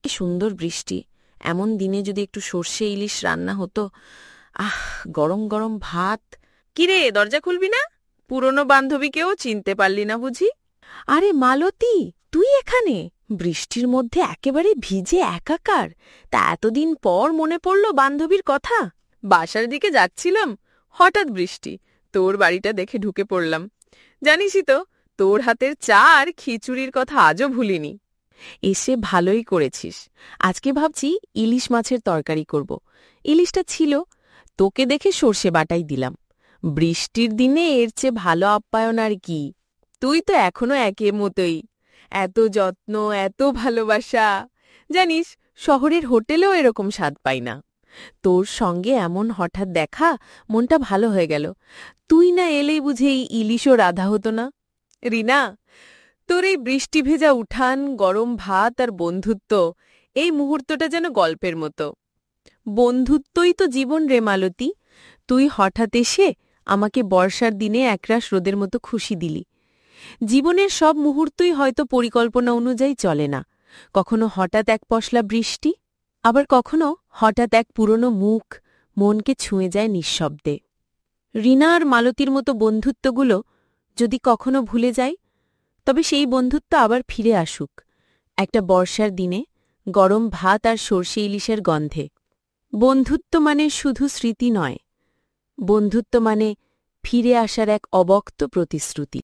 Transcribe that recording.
কি সুন্দর বৃষ্টি! এমন দিনে যদি একটু সর্ষে ইলিশ রান্না হতো। আহ, গরম গরম ভাত। কিরে, দরজা খুলবি না? পুরনো বান্ধবীকেও চিনতে পারলি না বুঝি? আরে মালতী, তুই এখানে? বৃষ্টির মধ্যে একেবারে ভিজে একাকার। তা এতদিন পর মনে পড়ল বান্ধবীর কথা। বাসার দিকে যাচ্ছিলাম, হঠাৎ বৃষ্টি। তোর বাড়িটা দেখে ঢুকে পড়লাম। জানিসই তো, তোর হাতের চা আর খিচুড়ির কথা আজও ভুলিনি। এসে ভালোই করেছিস। আজকে ভাবছি ইলিশ মাছের তরকারি করব। ইলিশটা ছিল, তোকে দেখে সর্ষে বাটাই দিলাম। বৃষ্টির দিনে এর চেয়ে ভালো আপ্যায়ন আর কি। তুই তো এখনো একের মতোই। এত যত্ন, এত ভালোবাসা। জানিস, শহরের হোটেলেও এরকম স্বাদ পাই না। তোর সঙ্গে এমন হঠাৎ দেখা, মনটা ভালো হয়ে গেল। তুই না এলেই বুঝি এই ইলিশও রাধা হতো না। রিনা, তোর এই বৃষ্টি ভেজা উঠান, গরম ভাত আর বন্ধুত্ব, এই মুহূর্তটা যেন গল্পের মতো। বন্ধুত্বই তো জীবন রে মালতী। তুই হঠাৎ এসে আমাকে বর্ষার দিনে একরাশ রোদের মতো খুশি দিলি। জীবনের সব মুহূর্তই হয়তো পরিকল্পনা অনুযায়ী চলে না। কখনো হঠাৎ এক পশলা বৃষ্টি, আবার কখনো হঠাৎ এক পুরনো মুখ মনকে ছুঁয়ে যায় নিঃশব্দে। রিনা আর মালতীর মতো বন্ধুত্বগুলো যদি কখনো ভুলে যায়, তবে সেই বন্ধুত্ব আবার ফিরে আসুক একটা বর্ষার দিনে, গরম ভাত আর সর্ষে ইলিশের গন্ধে। বন্ধুত্ব মানে শুধু স্মৃতি নয়, বন্ধুত্ব মানে ফিরে আসার এক অবক্ত প্রতিশ্রুতি।